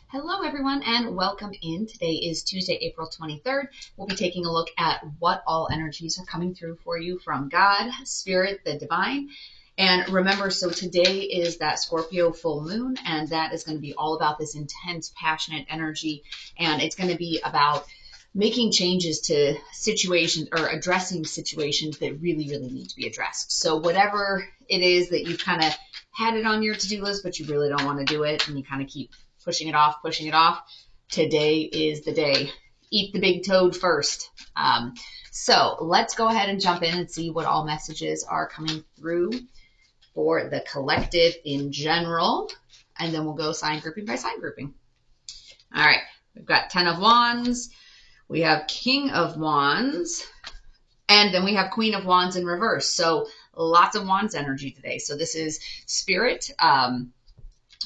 Hello, everyone, and welcome in. Today is Tuesday, April 23rd. We'll be taking a look at what all energies are coming through for you from God, Spirit, the Divine. And remember, so today is that Scorpio full moon, and that is going to be all about this intense, passionate energy. And it's going to be about making changes to situations or addressing situations that really, really need to be addressed. So whatever it is that you've kind of had it on your to-do list, but you really don't want to do it, and you kind of keep pushing it off. Today is the day. Eat the big toad first. So let's go ahead and jump in and see what all messages are coming through for the collective in general. And then we'll go sign grouping by sign grouping. All right. We've got 10 of Wands. We have King of Wands. And then we have Queen of Wands in reverse. So lots of Wands energy today. So this is Spirit.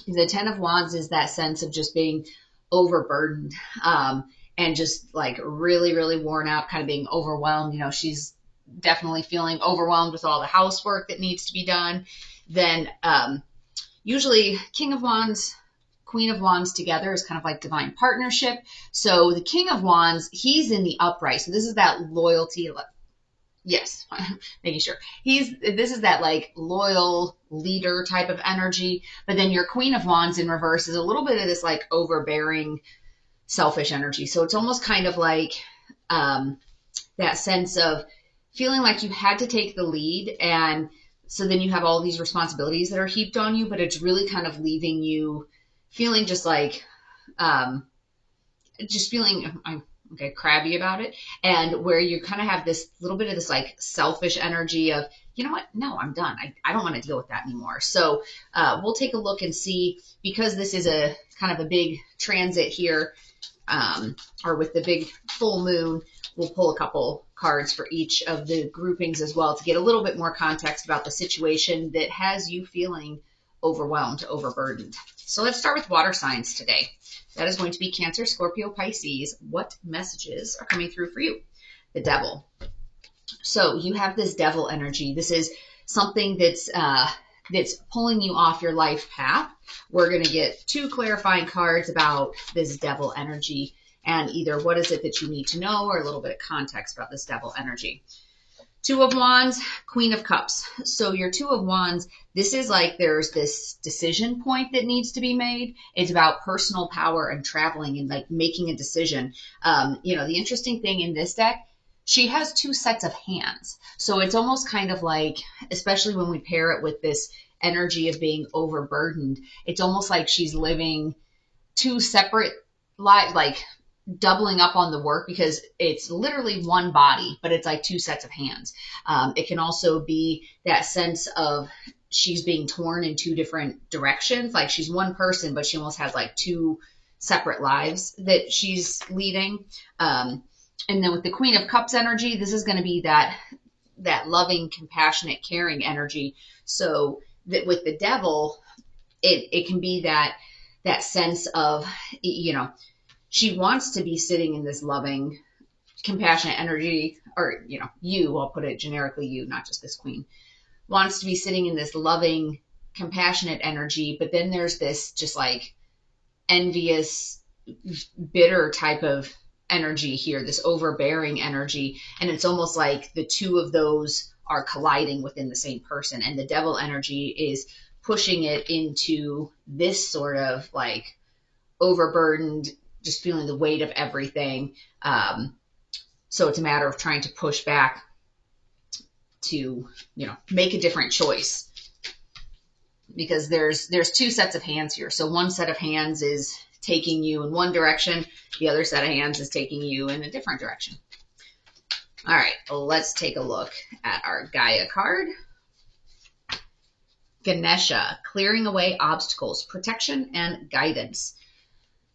The 10 of Wands is that sense of just being overburdened and just like really, really worn out, kind of being overwhelmed. You know, she's definitely feeling overwhelmed with all the housework that needs to be done. Then usually King of Wands, Queen of Wands together is kind of like divine partnership. So the King of Wands, he's in the upright. So this is that loyalty. Yes, making sure. This is that like loyal leader type of energy. But then your Queen of Wands in reverse is a little bit of this like overbearing, selfish energy. So it's almost kind of like that sense of feeling like you had to take the lead. And so then you have all these responsibilities that are heaped on you, but it's really kind of leaving you feeling just like, crabby about it, and where you kind of have this little bit of this like selfish energy of, you know what, no, I'm done. I don't want to deal with that anymore. So we'll take a look and see, because this is a kind of a big transit here, or with the big full moon, we'll pull a couple cards for each of the groupings as well to get a little bit more context about the situation that has you feeling overwhelmed, overburdened. So let's start with water signs today. That is going to be Cancer, Scorpio, Pisces. What messages are coming through for you? The Devil. So you have this Devil energy. This is something that's pulling you off your life path. We're going to get two clarifying cards about this Devil energy, and either what is it that you need to know or a little bit of context about this Devil energy. Two of Wands, Queen of Cups. So your Two of Wands, this is like there's this decision point that needs to be made. It's about personal power and traveling and like making a decision. The interesting thing in this deck, she has two sets of hands. So it's almost kind of like, especially when we pair it with this energy of being overburdened, it's almost like she's living two separate lives, like doubling up on the work, because it's literally one body, but it's like two sets of hands. It can also be that sense of she's being torn in two different directions. Like she's one person, but she almost has like two separate lives that she's leading. And then with the Queen of Cups energy, this is going to be that loving, compassionate, caring energy. So that with the Devil, it can be that sense of, she wants to be sitting in this loving, compassionate energy, or, I'll put it generically, you, not just this queen, wants to be sitting in this loving, compassionate energy. But then there's this just like envious, bitter type of energy here, this overbearing energy. And it's almost like the two of those are colliding within the same person. And the Devil energy is pushing it into this sort of like overburdened, just feeling the weight of everything. So it's a matter of trying to push back to, make a different choice, because there's two sets of hands here. So one set of hands is taking you in one direction. The other set of hands is taking you in a different direction. All right, let's take a look at our Gaia card. Ganesha, clearing away obstacles, protection and guidance.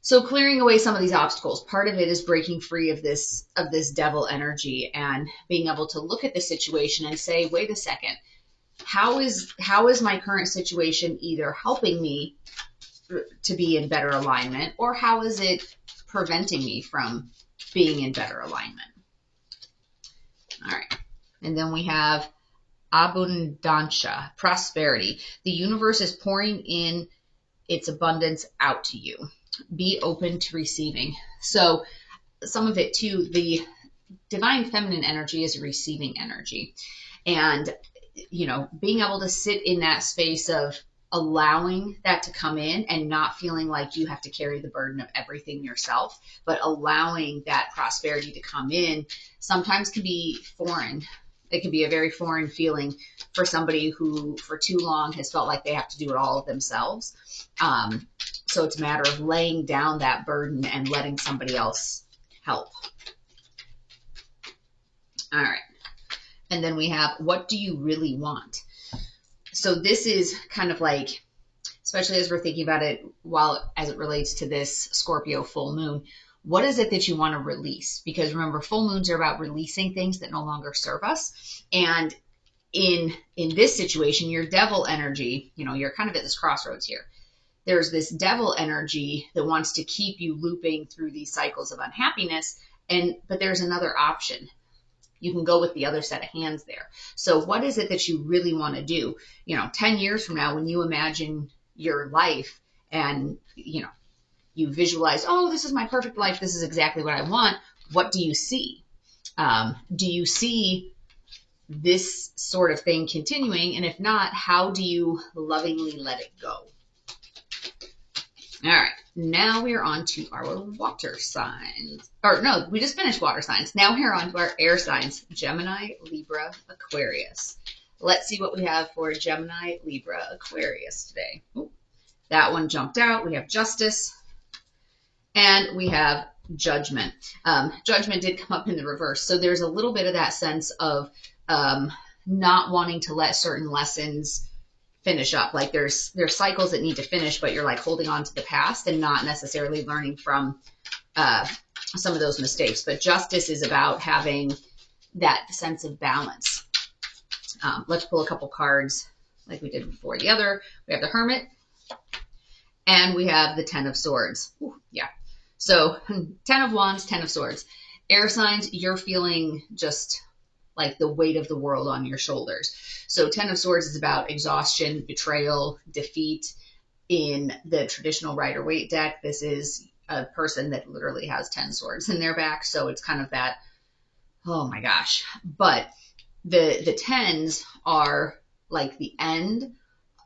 So clearing away some of these obstacles, part of it is breaking free of this Devil energy and being able to look at the situation and say, wait a second, how is my current situation either helping me to be in better alignment, or how is it preventing me from being in better alignment? All right. And then we have abundancia, prosperity. The universe is pouring in its abundance out to you. Be open to receiving. So some of it too, the divine feminine energy is a receiving energy. And, you know, being able to sit in that space of allowing that to come in and not feeling like you have to carry the burden of everything yourself, but allowing that prosperity to come in sometimes can be foreign. It can be a very foreign feeling for somebody who for too long has felt like they have to do it all themselves. So it's a matter of laying down that burden and letting somebody else help. All right. And then we have, what do you really want? So this is kind of like, especially as we're thinking about it as it relates to this Scorpio full moon, what is it that you want to release? Because remember, full moons are about releasing things that no longer serve us. And in this situation, your devil energy, you know, you're kind of at this crossroads here. There's this devil energy that wants to keep you looping through these cycles of unhappiness. But there's another option. You can go with the other set of hands there. So what is it that you really want to do? You know, 10 years from now, when you imagine your life and, you know, you visualize, oh, this is my perfect life. This is exactly what I want. What do you see? Do you see this sort of thing continuing? And if not, how do you lovingly let it go? All right, now we are on to our water signs. Or no, we just finished water signs. Now we're on to our air signs, Gemini, Libra, Aquarius. Let's see what we have for Gemini, Libra, Aquarius today. Ooh, that one jumped out. We have justice and we have judgment. Judgment did come up in the reverse. So there's a little bit of that sense of not wanting to let certain lessons finish up. Like there's cycles that need to finish, but you're like holding on to the past and not necessarily learning from some of those mistakes. But justice is about having that sense of balance. Let's pull a couple cards like we did before. We have the Hermit and we have the Ten of Swords. Ooh, yeah. So 10 of Wands, 10 of Swords. Air signs, you're feeling just like the weight of the world on your shoulders. So 10 of Swords is about exhaustion, betrayal, defeat. In the traditional Rider-Waite deck, this is a person that literally has 10 swords in their back. So it's kind of that, oh my gosh. But the 10s are like the end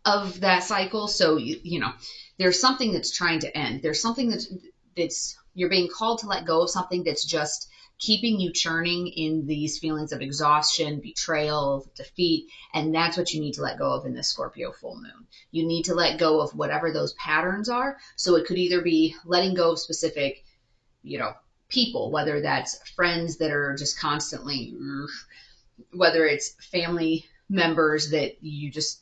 of that cycle. So, you know, there's something that's trying to end. There's something that's you're being called to let go of something that's just keeping you churning in these feelings of exhaustion, betrayal, defeat. And that's what you need to let go of in this Scorpio full moon. You need to let go of whatever those patterns are. So it could either be letting go of specific, you know, people, whether that's friends that are just constantly, whether it's family members that you just,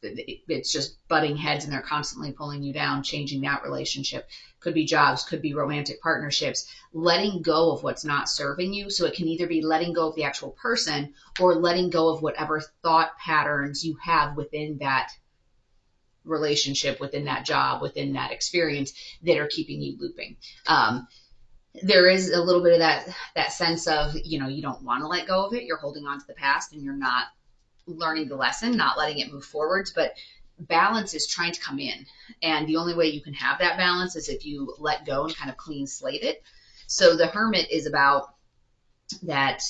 it's just butting heads and they're constantly pulling you down, changing that relationship. Could be jobs, could be romantic partnerships, letting go of what's not serving you. So it can either be letting go of the actual person or letting go of whatever thought patterns you have within that relationship, within that job, within that experience that are keeping you looping. There is a little bit of that sense of, you know, you don't want to let go of it. You're holding on to the past and you're not learning the lesson, not letting it move forwards, but balance is trying to come in. And the only way you can have that balance is if you let go and kind of clean slate it. So the Hermit is about that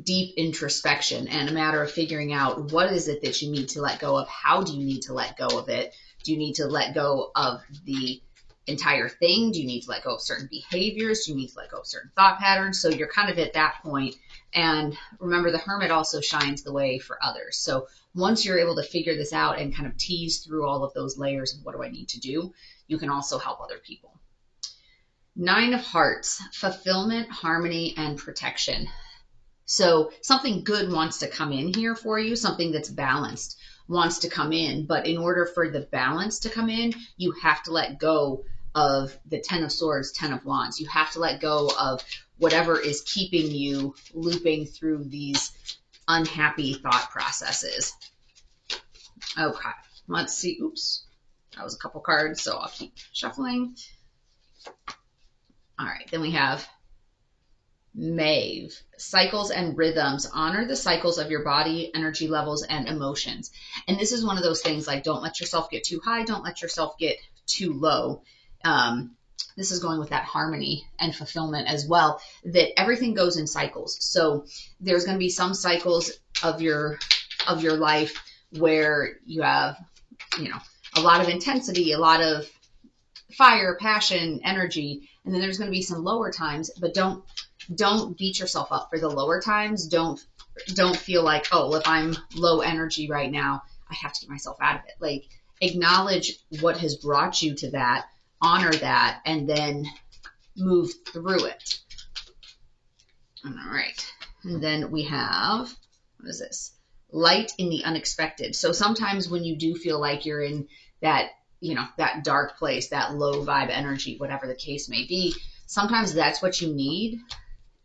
deep introspection and a matter of figuring out what is it that you need to let go of? How do you need to let go of it? Do you need to let go of the entire thing? Do you need to let go of certain behaviors? Do you need to let go of certain thought patterns? So you're kind of at that point. And remember, the Hermit also shines the way for others. So once you're able to figure this out and kind of tease through all of those layers of what do I need to do, you can also help other people. 9 of Hearts, fulfillment, harmony, and protection. So something good wants to come in here for you, something that's balanced wants to come in. But in order for the balance to come in, you have to let go of the 10 of Swords, 10 of Wands. You have to let go of whatever is keeping you looping through these unhappy thought processes. Okay, let's see. Oops, that was a couple cards, so I'll keep shuffling. All right, then we have Maeve, cycles and rhythms. Honor the cycles of your body, energy levels, and emotions. And this is one of those things like don't let yourself get too high, don't let yourself get too low. This is going with that harmony and fulfillment as well, that everything goes in cycles. So there's going to be some cycles of your life where you have, you know, a lot of intensity, a lot of fire, passion, energy, and then there's going to be some lower times, but don't beat yourself up for the lower times. Don't feel like, oh, if I'm low energy right now, I have to get myself out of it. Like, acknowledge what has brought you to that, honor that, and then move through it. All right. And then we have, what is this? Light in the unexpected. So sometimes when you do feel like you're in that, you know, that dark place, that low vibe energy, whatever the case may be, sometimes that's what you need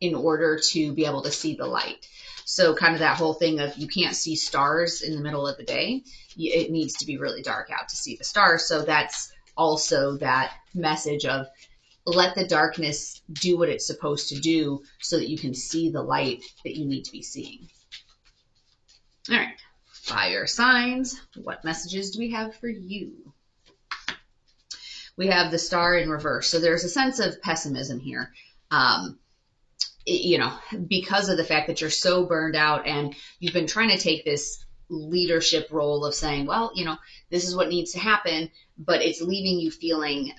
in order to be able to see the light. So kind of that whole thing of you can't see stars in the middle of the day. It needs to be really dark out to see the stars. So that's also that message of let the darkness do what it's supposed to do so that you can see the light that you need to be seeing. All right, fire signs. What messages do we have for you? We have the star in reverse. So there's a sense of pessimism here. You know, because of the fact that you're so burned out and you've been trying to take this leadership role of saying, well, you know, this is what needs to happen, but it's leaving you feeling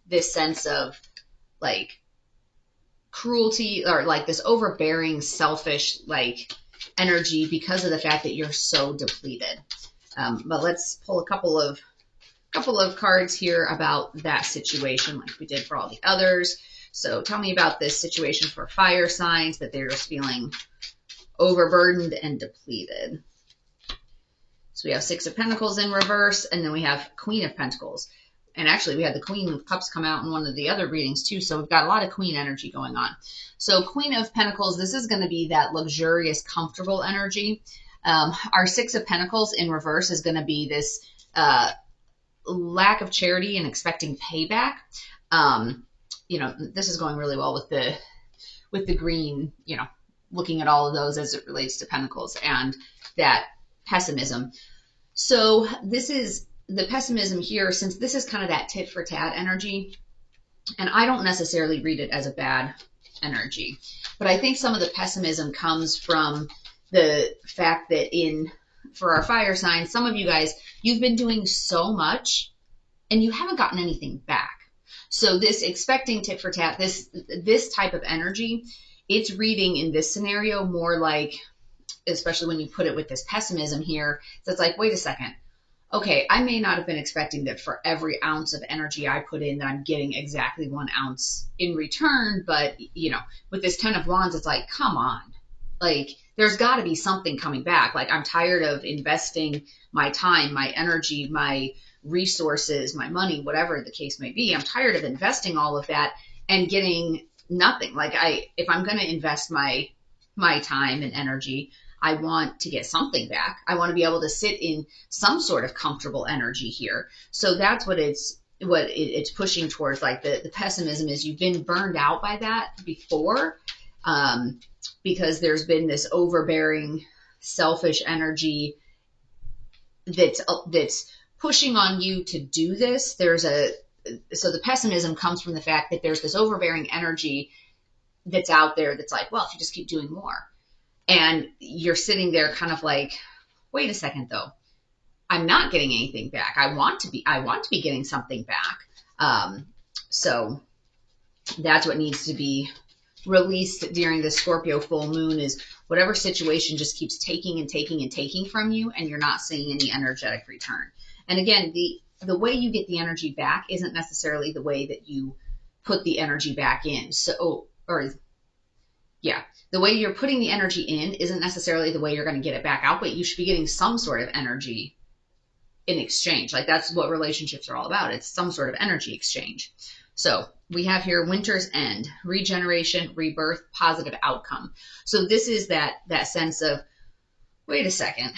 this sense of like cruelty or like this overbearing, selfish, like energy because of the fact that you're so depleted. But let's pull a couple of cards here about that situation like we did for all the others. So tell me about this situation for fire signs that they're just feeling overburdened and depleted. So we have Six of Pentacles in reverse, and then we have Queen of Pentacles. And actually we had the Queen of Cups come out in one of the other readings too. So we've got a lot of Queen energy going on. So Queen of Pentacles, this is going to be that luxurious, comfortable energy. Our Six of Pentacles in reverse is going to be this lack of charity and expecting payback. You know, this is going really well with the green, you know, looking at all of those as it relates to Pentacles and that pessimism. So this is the pessimism here, since this is kind of that tit for tat energy, and I don't necessarily read it as a bad energy, but I think some of the pessimism comes from the fact that for our fire signs, some of you guys, you've been doing so much and you haven't gotten anything back. So this expecting tit for tat, this type of energy, it's reading in this scenario more like, especially when you put it with this pessimism here, so it's like, wait a second. Okay, I may not have been expecting that for every ounce of energy I put in that I'm getting exactly 1 ounce in return, but you know, with this 10 of Wands, it's like, come on. Like, there's got to be something coming back. Like, I'm tired of investing my time, my energy, my resources, my money, whatever the case may be. I'm tired of investing all of that and getting nothing. Like, if I'm going to invest my time and energy, I want to get something back. I want to be able to sit in some sort of comfortable energy here. So that's what it's pushing towards. Like the pessimism is you've been burned out by that before, because there's been this overbearing, selfish energy that's pushing on you to do this. So the pessimism comes from the fact that there's this overbearing energy that's out there that's like, well, if you just keep doing more. And you're sitting there kind of like, wait a second though, I'm not getting anything back. I want to be getting something back. So that's what needs to be released during the Scorpio full moon, is whatever situation just keeps taking and taking and taking from you, and you're not seeing any energetic return. And again, the way you get the energy back isn't necessarily the way that you put the energy back in. The way you're putting the energy in isn't necessarily the way you're going to get it back out, but you should be getting some sort of energy in exchange. Like, that's what relationships are all about. It's some sort of energy exchange. So we have here winter's end, regeneration, rebirth, positive outcome. So this is that sense of, wait a second,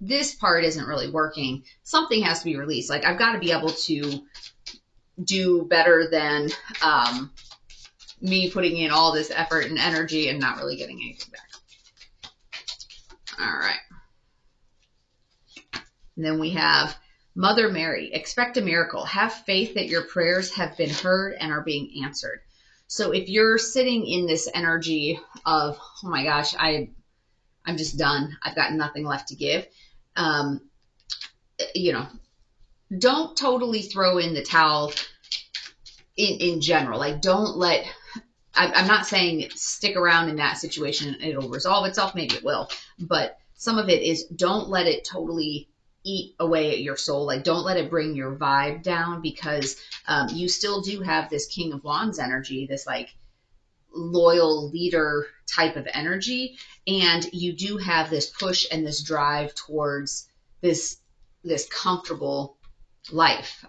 this part isn't really working. Something has to be released. Like, I've got to be able to do better than me putting in all this effort and energy and not really getting anything back. All right. And then we have Mother Mary. Expect a miracle. Have faith that your prayers have been heard and are being answered. So if you're sitting in this energy of, oh my gosh, I'm just done. I've got nothing left to give. You know, don't totally throw in the towel in general. Like, don't let, I'm not saying stick around in that situation. It'll resolve itself. Maybe it will. But some of it is, don't let it totally eat away at your soul. Like, don't let it bring your vibe down, because you still do have this King of Wands energy, this like loyal leader type of energy. And you do have this push and this drive towards this comfortable life.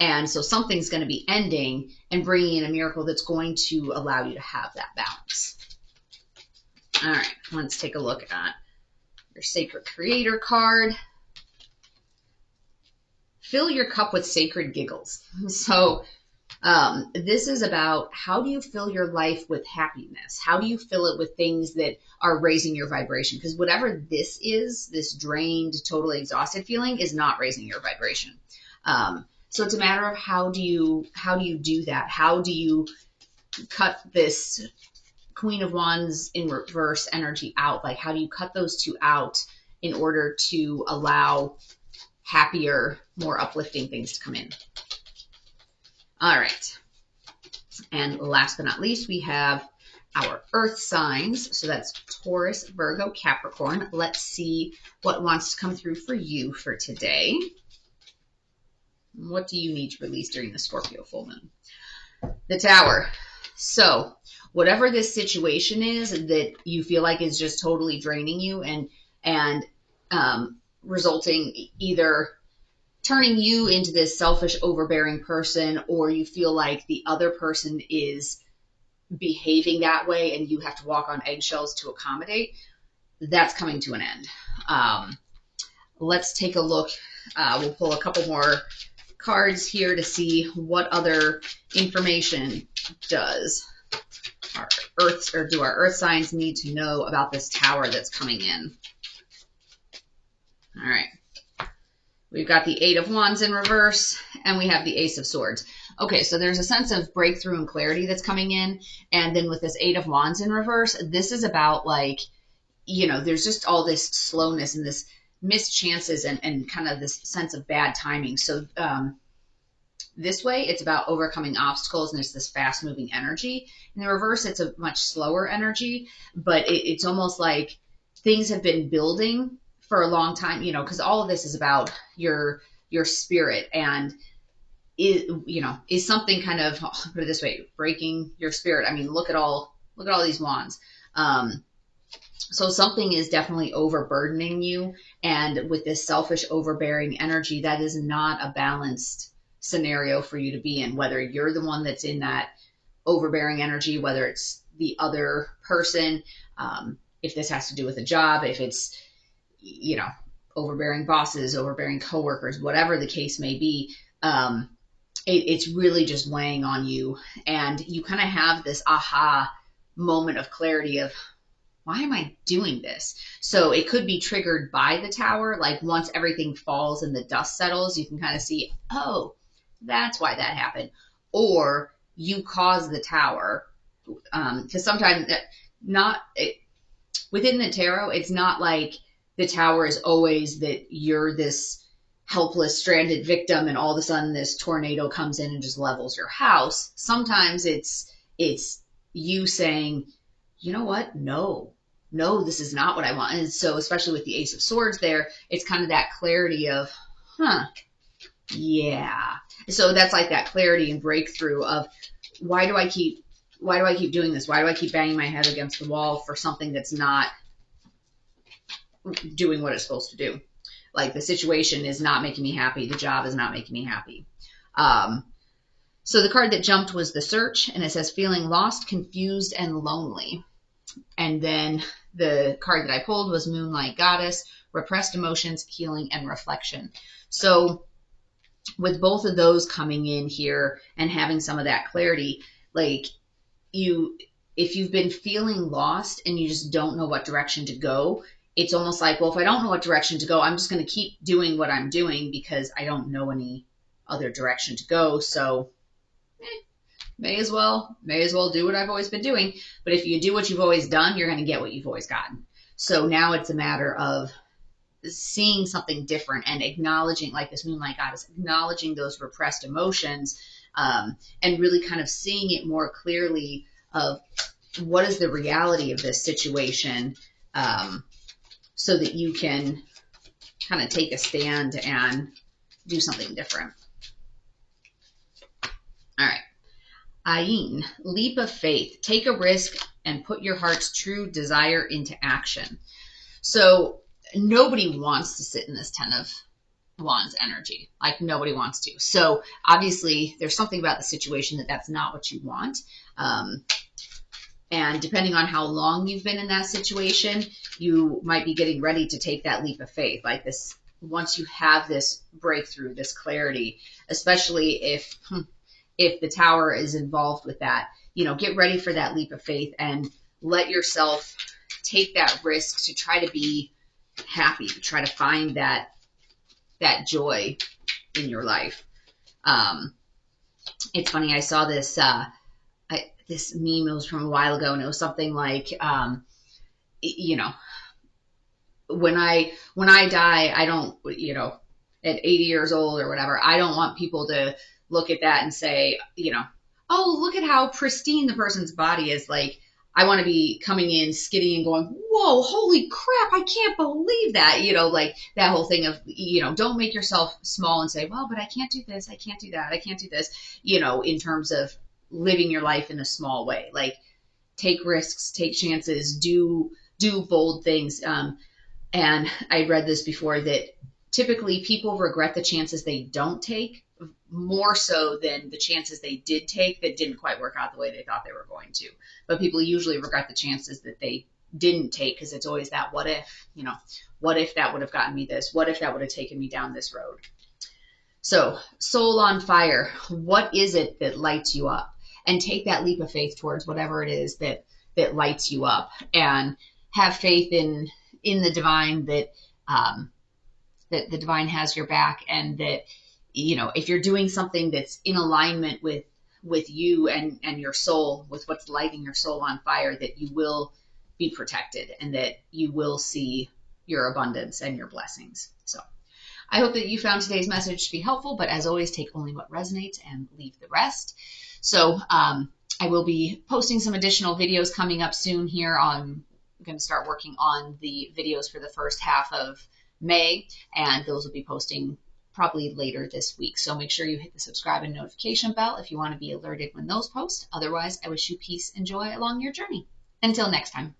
And so something's going to be ending and bringing in a miracle that's going to allow you to have that balance. All right, let's take a look at your Sacred Creator card. Fill your cup with sacred giggles. So this is about, how do you fill your life with happiness? How do you fill it with things that are raising your vibration? Because whatever this is, this drained, totally exhausted feeling, is not raising your vibration. So it's a matter of how do you do that? How do you cut this Queen of Wands in reverse energy out? Like, how do you cut those two out in order to allow happier, more uplifting things to come in? All right. And last but not least, we have our earth signs. So that's Taurus, Virgo, Capricorn. Let's see what wants to come through for you for today. What do you need to release during the Scorpio full moon? The Tower. So whatever this situation is that you feel like is just totally draining you and resulting, either turning you into this selfish, overbearing person, or you feel like the other person is behaving that way and you have to walk on eggshells to accommodate, that's coming to an end. Let's take a look. We'll pull a couple more cards here to see what other information does our earth signs need to know about this tower that's coming in. All right. We've got the Eight of Wands in reverse, and we have the Ace of Swords. Okay, so there's a sense of breakthrough and clarity that's coming in. And then with this Eight of Wands in reverse, this is about, like, you know, there's just all this slowness and this missed chances and kind of this sense of bad timing. So this way, it's about overcoming obstacles, and it's this fast-moving energy. In the reverse, it's a much slower energy, but it's almost like things have been building for a long time, you know, because all of this is about your spirit, and is something kind of, put it this way, breaking your spirit. I mean, look at all these wands. So something is definitely overburdening you, and with this selfish, overbearing energy, that is not a balanced scenario for you to be in, whether you're the one that's in that overbearing energy, whether it's the other person, if this has to do with a job, if it's, you know, overbearing bosses, overbearing coworkers, whatever the case may be, it's really just weighing on you. And you kind of have this aha moment of clarity of, why am I doing this? So it could be triggered by the Tower. Like, once everything falls and the dust settles, you can kind of see, oh, that's why that happened. Or you caused the Tower. Because sometimes within the tarot, it's not like the Tower is always that you're this helpless, stranded victim, and all of a sudden this tornado comes in and just levels your house. Sometimes it's you saying, you know what? No, this is not what I want. And so, especially with the Ace of Swords there, it's kind of that clarity of, yeah. So that's like that clarity and breakthrough of, why do I keep doing this? Why do I keep banging my head against the wall for something that's not doing what it's supposed to do? Like, the situation is not making me happy. The job is not making me happy. So the card that jumped was the Search, and it says feeling lost, confused, and lonely. And then the card that I pulled was Moonlight Goddess, repressed emotions, healing, and reflection. So with both of those coming in here and having some of that clarity, like, if you've been feeling lost and you just don't know what direction to go, it's almost like, well, if I don't know what direction to go, I'm just going to keep doing what I'm doing because I don't know any other direction to go. So may as well do what I've always been doing. But if you do what you've always done, you're going to get what you've always gotten. So now it's a matter of seeing something different and acknowledging, like this Moonlight Goddess, acknowledging those repressed emotions, and really kind of seeing it more clearly of what is the reality of this situation, so that you can kind of take a stand and do something different. All right. Ayin, leap of faith. Take a risk and put your heart's true desire into action. So nobody wants to sit in this Ten of Wands energy. Like, nobody wants to. So obviously there's something about the situation that's not what you want. And depending on how long you've been in that situation, you might be getting ready to take that leap of faith. Like this, once you have this breakthrough, this clarity, especially if the Tower is involved with that, get ready for that leap of faith and let yourself take that risk to try to be happy, to try to find that joy in your life. It's funny, I saw this this meme, it was from a while ago, and it was something like, when I die, I don't, at 80 years old or whatever, I don't want people to look at that and say, oh, look at how pristine the person's body is. Like, I want to be coming in skidding and going, whoa, holy crap, I can't believe that. Like that whole thing of, don't make yourself small and say, well, but I can't do this, I can't do that, I can't do this, in terms of living your life in a small way. Like, take risks, take chances, do bold things. And I read this before, that typically people regret the chances they don't take more so than the chances they did take that didn't quite work out the way they thought they were going to. But people usually regret the chances that they didn't take, because it's always that what if, what if that would have gotten me this? What if that would have taken me down this road? So, soul on fire, what is it that lights you up? And take that leap of faith towards whatever it is that lights you up, and have faith in the divine, that that the divine has your back, and that, if you're doing something that's in alignment with you and your soul, with what's lighting your soul on fire, that you will be protected and that you will see your abundance and your blessings. So I hope that you found today's message to be helpful, but as always, take only what resonates and leave the rest. So I will be posting some additional videos coming up soon here. I'm going to start working on the videos for the first half of May, and those will be posting probably later this week. So make sure you hit the subscribe and notification bell if you want to be alerted when those post. Otherwise, I wish you peace and joy along your journey. Until next time.